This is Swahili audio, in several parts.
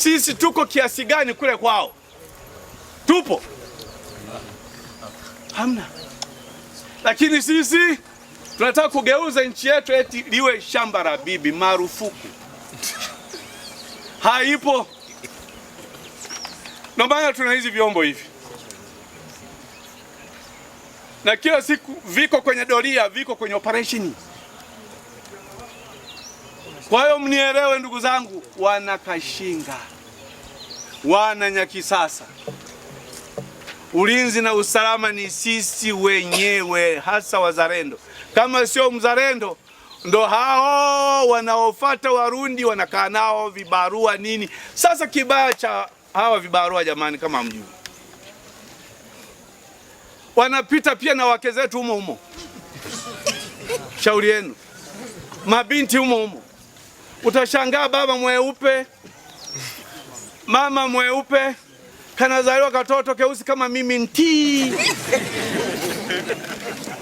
Sisi tuko kiasi gani kule kwao? Tupo? Hamna. Lakini sisi tunataka kugeuza nchi yetu eti liwe shamba la bibi. Marufuku. Haipo. Ndio maana tuna hizi vyombo hivi, na kila siku viko kwenye doria, viko kwenye operation. Kwa hiyo mnielewe ndugu zangu, wana Kashinga, wana Nyakisasa, ulinzi na usalama ni sisi wenyewe, hasa wazalendo. Kama sio mzalendo, ndo hao wanaofuata Warundi wanakaa nao vibarua nini. Sasa kibaya cha hawa vibarua jamani, kama mjui, wanapita pia na wake zetu humo humo. Shauri yenu, mabinti humo humo. Utashangaa baba mweupe, mama mweupe, kanazaliwa katoto keusi kama mimi ntii.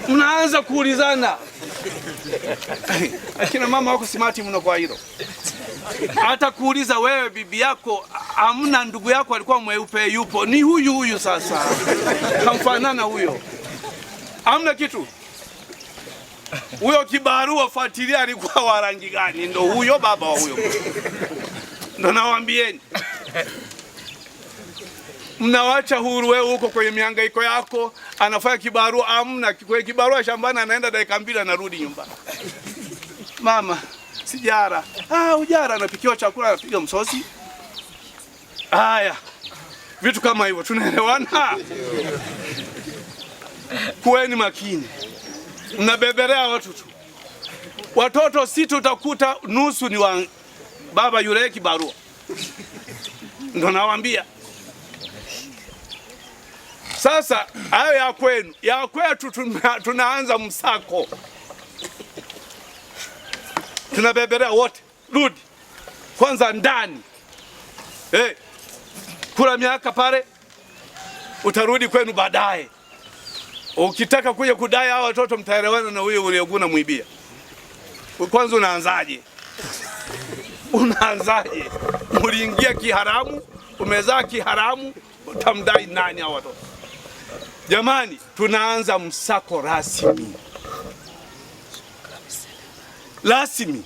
Mnaanza kuulizana. Akina mama wako smart mno kwa hilo. Hata kuuliza wewe bibi yako, hamna ndugu yako alikuwa mweupe yupo, ni huyu sasa. Kamfanana huyo. Hamna kitu. Huyo kibarua fuatilia alikuwa wa rangi gani, ndo huyo baba wa huyo. Ndo nawaambieni. Mnawacha huru wewe huko kwenye mihangaiko yako, anafanya kibarua, hamna kwenye kibarua shambani, anaenda dakika 2 anarudi nyumbani. Mama, sijara. Ujara, anapikiwa chakula, anapiga msosi. Haya. Vitu kama hivyo tunaelewana? Kuweni makini. Mnabeberea watu tu. Watoto sita utakuta nusu ni wa baba yule kibarua. Ndio nawaambia. Sasa hayo ya kwenu, ya kwetu tunaanza msako. Tunabeberea wote. Rudi. Kwanza ndani. Kula miaka pale, utarudi kwenu baadaye. Ukitaka kuja kudai hao watoto mtaelewana na huyo uliyoguna muibia. Kwanza unaanzaje? Unaanzaje? Uliingia kiharamu, umezaa kiharamu, utamdai nani hao watoto? Jamani, tunaanza msako rasmi. Rasmi.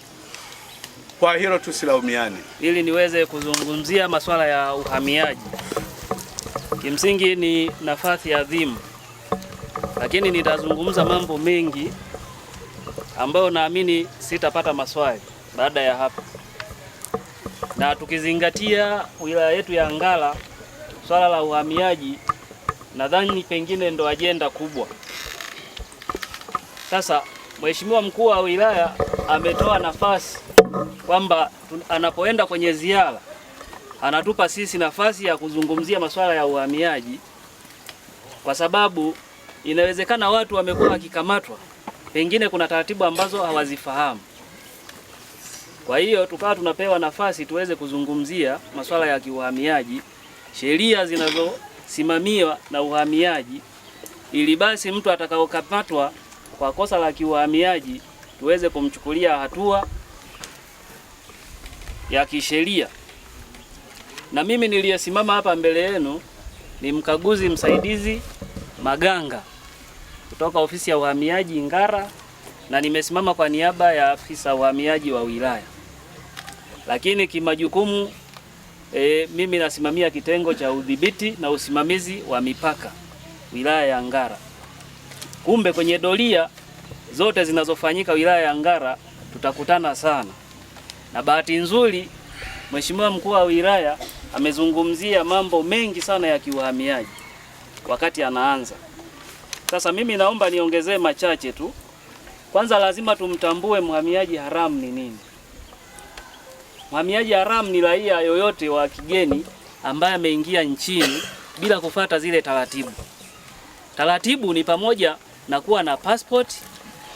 Kwa hilo tusilaumiane. Ili niweze kuzungumzia masuala ya uhamiaji. Kimsingi ni nafasi adhimu, lakini nitazungumza mambo mengi ambayo naamini sitapata maswali baada ya hapa. Na tukizingatia wilaya yetu ya Ngara, swala la uhamiaji nadhani pengine ndo ajenda kubwa. Sasa Mheshimiwa mkuu wa wilaya ametoa nafasi kwamba anapoenda kwenye ziara anatupa sisi nafasi ya kuzungumzia masuala ya uhamiaji, kwa sababu inawezekana watu wamekuwa wakikamatwa, pengine kuna taratibu ambazo hawazifahamu. Kwa hiyo tukawa tunapewa nafasi tuweze kuzungumzia masuala ya kiuhamiaji, sheria zinazosimamiwa na uhamiaji, ili basi mtu atakaokamatwa kwa kosa la kiuhamiaji tuweze kumchukulia hatua ya kisheria. Na mimi niliyesimama hapa mbele yenu ni mkaguzi msaidizi Maganga kutoka ofisi ya uhamiaji Ngara, na nimesimama kwa niaba ya afisa uhamiaji wa wilaya. Lakini kimajukumu mimi nasimamia kitengo cha udhibiti na usimamizi wa mipaka wilaya ya Ngara. Kumbe kwenye doria zote zinazofanyika wilaya ya Ngara tutakutana sana. Na bahati nzuri Mheshimiwa mkuu wa wilaya amezungumzia mambo mengi sana ya kiuhamiaji wakati anaanza. Sasa mimi naomba niongezee machache tu. Kwanza lazima tumtambue mhamiaji haramu ni nini. Mhamiaji haramu ni raia yoyote wa kigeni ambaye ameingia nchini bila kufuata zile taratibu. Taratibu ni pamoja na kuwa na passport,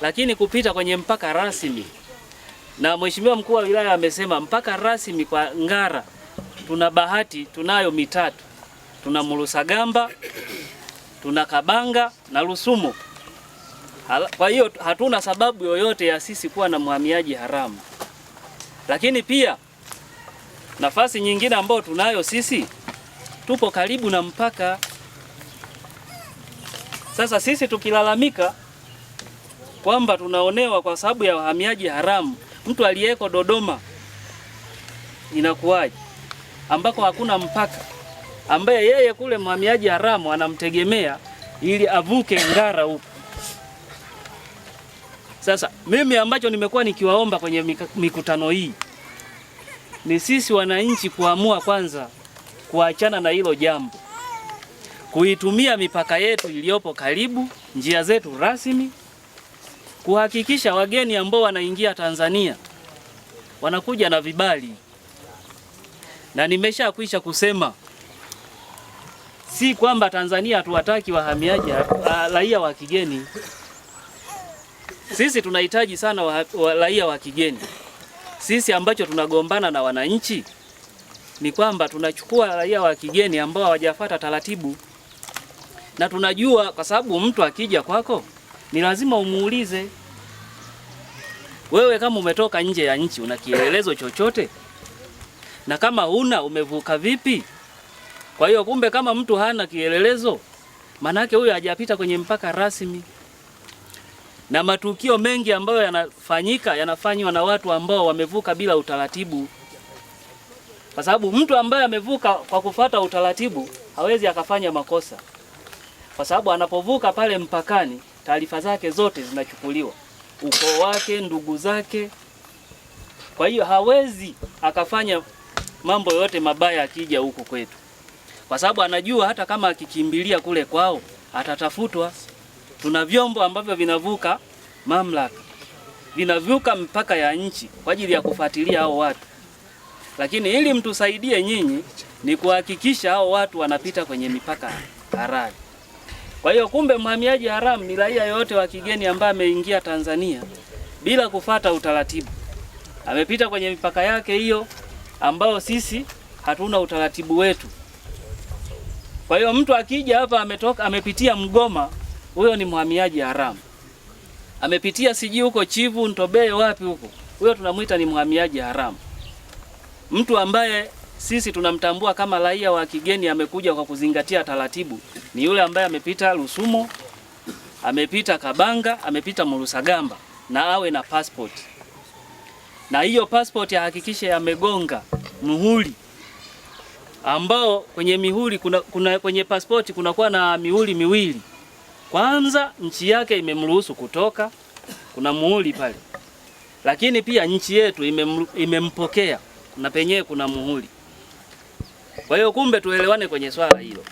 lakini kupita kwenye mpaka rasmi. Na Mheshimiwa mkuu wa wilaya amesema mpaka rasmi kwa Ngara tuna bahati, tunayo mitatu. Tuna Murusagamba, tuna Kabanga na Rusumo. Kwa hiyo hatuna sababu yoyote ya sisi kuwa na mhamiaji haramu. Lakini pia Nafasi nyingine ambayo tunayo sisi, tupo karibu na mpaka. Sasa sisi tukilalamika kwamba tunaonewa kwa sababu ya wahamiaji haramu, mtu aliyeko Dodoma inakuwaje, ambako hakuna mpaka, ambaye yeye kule mhamiaji haramu anamtegemea ili avuke Ngara huko. Sasa mimi ambacho nimekuwa nikiwaomba kwenye mikutano hii ni sisi wananchi kuamua kwanza kuachana na hilo jambo, kuitumia mipaka yetu iliyopo karibu, njia zetu rasmi, kuhakikisha wageni ambao wanaingia Tanzania wanakuja na vibali. Na nimeshakwisha kusema, si kwamba Tanzania hatuwataki wahamiaji raia wa kigeni. Sisi tunahitaji sana raia wa kigeni. Sisi ambacho tunagombana na wananchi ni kwamba tunachukua raia wa kigeni ambao hawajafuata taratibu. Na tunajua kwa sababu mtu akija kwako ni lazima umuulize, wewe kama umetoka nje ya nchi una kielelezo chochote? Na kama huna, umevuka vipi? Kwa hiyo kumbe kama mtu hana kielelezo, manake huyo hajapita kwenye mpaka rasmi. Na matukio mengi ambayo yanafanywa na watu ambao wamevuka bila utaratibu. Kwa sababu mtu ambaye amevuka kwa kufuata utaratibu hawezi akafanya makosa. Kwa sababu anapovuka pale mpakani, taarifa zake zote zinachukuliwa, ukoo wake, ndugu zake. Kwa hiyo hawezi akafanya mambo yote mabaya akija huku kwetu, kwa sababu anajua hata kama akikimbilia kule kwao atatafutwa. Tuna vyombo ambavyo vinavuka mamlaka, vinavuka mpaka ya nchi kwa ajili ya kufuatilia hao watu. Lakini ili mtusaidie nyinyi ni kuhakikisha hao watu wanapita kwenye mipaka halali. Kwa hiyo kumbe mhamiaji haramu ni raia yote wa kigeni ambaye ameingia Tanzania bila kufata utaratibu. Amepita kwenye mipaka yake hiyo ambao sisi hatuna utaratibu wetu. Kwa hiyo mtu akija hapa amepitia Mgoma, huyo ni mhamiaji haramu. Amepitia siji huko Chivu, Ntobeye, wapi huko, huyo tunamuita ni mhamiaji haramu. Mtu ambaye sisi tunamtambua kama raia wa kigeni amekuja kwa kuzingatia taratibu ni yule ambaye amepita Rusumo, amepita Kabanga, amepita Murusagamba, na awe na passport. Na hiyo passport ahakikishe amegonga muhuri, ambao kwenye mihuri kwenye passport kunakuwa na mihuri miwili. Kwanza nchi yake imemruhusu kutoka, kuna muhuri pale. Lakini pia nchi yetu imempokea, na penyewe kuna muhuri. Kwa hiyo kumbe tuelewane kwenye swala hilo,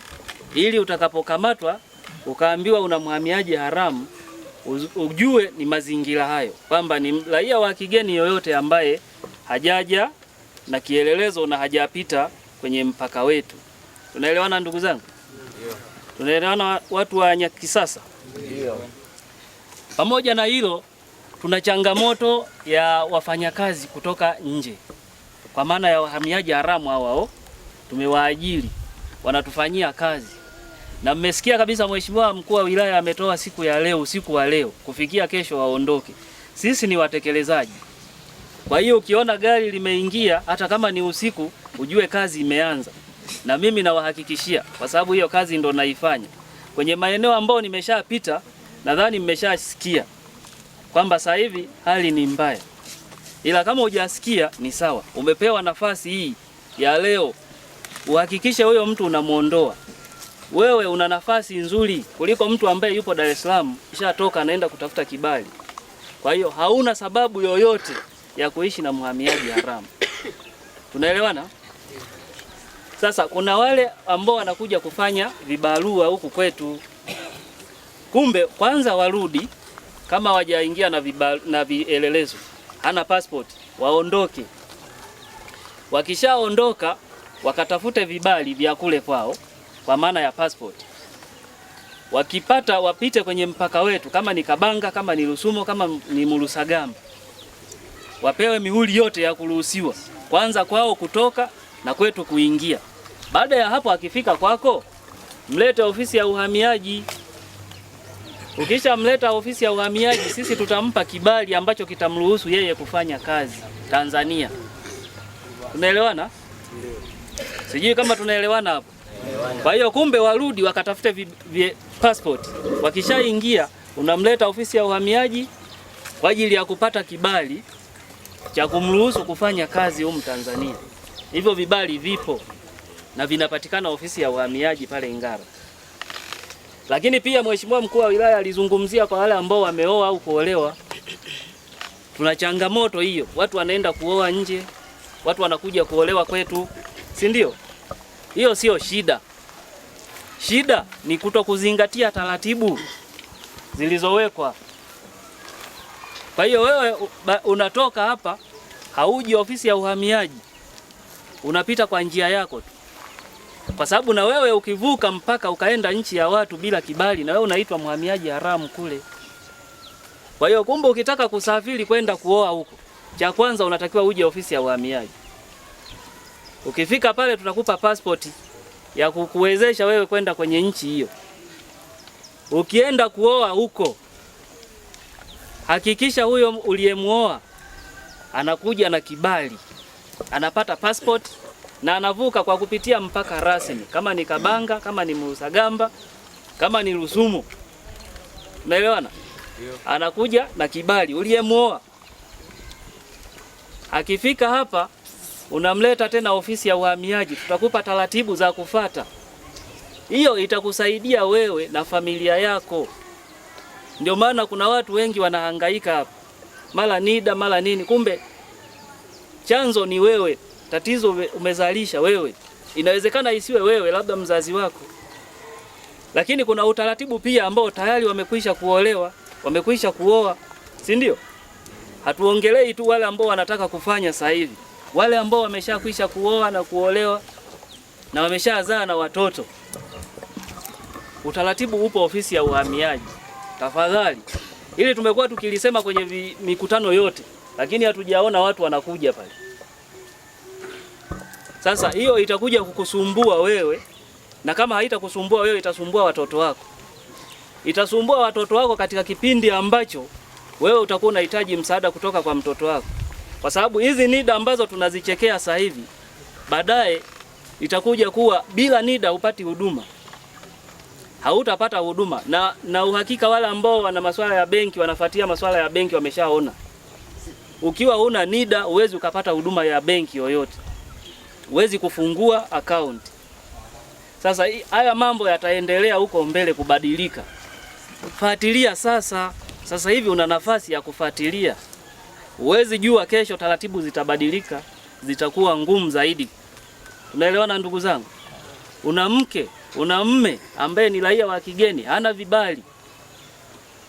ili utakapokamatwa ukaambiwa una mhamiaji haramu, ujue ni mazingira hayo, kwamba ni raia wa kigeni yoyote ambaye hajaja na kielelezo na hajapita kwenye mpaka wetu. Tunaelewana ndugu zangu? Ndio. Tunaelewana watu wa Nyakisasa? Ndio. Pamoja na hilo, tuna changamoto ya wafanyakazi kutoka nje, kwa maana ya wahamiaji haramu hao tumewaajiri, wanatufanyia kazi. Na mmesikia kabisa Mheshimiwa Mkuu wa Wilaya ametoa siku ya leo, usiku wa leo, kufikia kesho waondoke. Sisi ni watekelezaji. Kwa hiyo ukiona gari limeingia hata kama ni usiku, ujue kazi imeanza. Na mimi nawahakikishia, kwa sababu hiyo kazi ndo naifanya. Kwenye maeneo ambayo nimeshapita, nadhani mmeshasikia kwamba sasa hivi hali ni mbaya. Ila kama hujasikia ni sawa. Umepewa nafasi hii ya leo, uhakikishe huyo mtu unamuondoa. Wewe una nafasi nzuri kuliko mtu ambaye yupo Dar es Salaam kisha toka anaenda kutafuta kibali. Kwa hiyo hauna sababu yoyote ya kuishi na mhamiaji haramu. Tunaelewana? Sasa kuna wale ambao wanakuja kufanya vibarua huku kwetu. Kumbe kwanza warudi, kama wajaingia na vielelezo, hana passport, waondoke. Wakishaondoka wakatafute vibali vya kule kwao, kwa maana ya passport. Wakipata wapite kwenye mpaka wetu, kama ni Kabanga, kama ni Rusumo, kama ni Murusagamba. Wapewe mihuri yote ya kuruhusiwa, kwanza kwao kutoka na kwetu kuingia. Baada ya hapo akifika kwako, mlete ofisi ya uhamiaji. Ukisha mleta ofisi ya uhamiaji, sisi tutampa kibali ambacho kitamruhusu yeye kufanya kazi Tanzania. Unaelewana? Sijui kama tunaelewana hapo. Kwa hiyo kumbe warudi wakatafute passport. Wakishaingia unamleta ofisi ya uhamiaji kwa ajili ya kupata kibali cha kumruhusu kufanya kazi humu Tanzania. Hivyo vibali vipo na vinapatikana ofisi ya uhamiaji pale Ngara. Lakini pia Mheshimiwa Mkuu wa Wilaya alizungumzia kwa wale ambao wameoa au kuolewa. Tuna changamoto hiyo. Watu wanaenda kuoa nje, watu wanakuja kuolewa kwetu, si ndio? Hiyo sio shida. Shida ni kutokuzingatia taratibu zilizowekwa. Kwa hiyo wewe unatoka hapa, hauji ofisi ya uhamiaji, unapita kwa njia yako tu. Kwa sababu na wewe ukivuka mpaka ukaenda nchi ya watu bila kibali, na wewe unaitwa mhamiaji haramu kule. Kwa hiyo kumbe ukitaka kusafiri kwenda kuoa huko, cha kwanza unatakiwa uje ofisi ya uhamiaji. Ukifika pale tutakupa passport ya kukuwezesha wewe kwenda kwenye nchi hiyo. Ukienda kuoa huko, hakikisha huyo uliyemuoa anakuja na kibali, anapata passport na anavuka kwa kupitia mpaka rasmi, kama ni Kabanga, kama ni Musagamba, kama ni Rusumo. Unaelewana? Anakuja na kibali uliyemuoa. Akifika hapa unamleta tena ofisi ya uhamiaji, tutakupa taratibu za kufata. Hiyo itakusaidia wewe na familia yako. Ndio maana kuna watu wengi wanahangaika hapa, mara NIDA mara nini, kumbe chanzo ni wewe. Tatizo umezalisha wewe. Inawezekana isiwe wewe, labda mzazi wako. Lakini kuna utaratibu pia ambao tayari wamekwisha kuolewa, wamekwisha kuoa, si ndio? Hatuongelei tu wale ambao wanataka kufanya sasa hivi. Wale ambao wameshakwisha kuoa na kuolewa na wameshazaa na watoto, utaratibu upo ofisi ya uhamiaji. Tafadhali. Ili tumekuwa tukilisema kwenye mikutano yote, lakini hatujaona watu wanakuja pale. Sasa hiyo itakuja kukusumbua wewe, na kama haitakusumbua wewe itasumbua watoto wako. Itasumbua watoto wako katika kipindi ambacho wewe utakuwa unahitaji msaada kutoka kwa mtoto wako. Kwa sababu hizi NIDA ambazo tunazichekea sasa hivi, baadaye itakuja kuwa bila NIDA upati huduma. Hautapata huduma na uhakika wale ambao wana masuala ya benki, wanafuatia masuala ya benki wameshaona. Ukiwa huna NIDA huwezi ukapata huduma ya benki yoyote. Huwezi kufungua account. Sasa haya mambo yataendelea huko mbele kubadilika. Fuatilia sasa. Sasa hivi una nafasi ya kufuatilia. Huwezi jua kesho taratibu zitabadilika, zitakuwa ngumu zaidi. Unaelewana ndugu zangu? Una mke, una mme ambaye ni raia wa kigeni, hana vibali.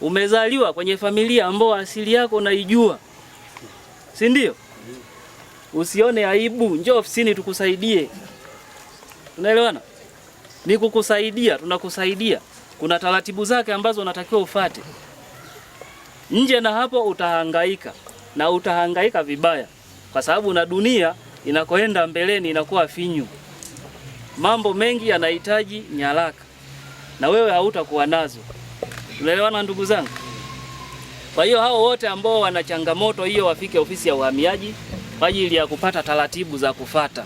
Umezaliwa kwenye familia ambao asili yako unaijua. Si ndio? Usione aibu, njoo ofisini tukusaidie. Unaelewana? Ni kukusaidia, tunakusaidia. Kuna taratibu zake ambazo unatakiwa ufuate. Nje na hapo utahangaika, na utahangaika vibaya, kwa sababu na dunia inakoenda mbeleni inakuwa finyu. Mambo mengi yanahitaji nyaraka na wewe hautakuwa nazo. Unaelewana ndugu zangu? Kwa hiyo hao wote ambao wana changamoto hiyo wafike ofisi ya uhamiaji kwa ajili ya kupata taratibu za kufata.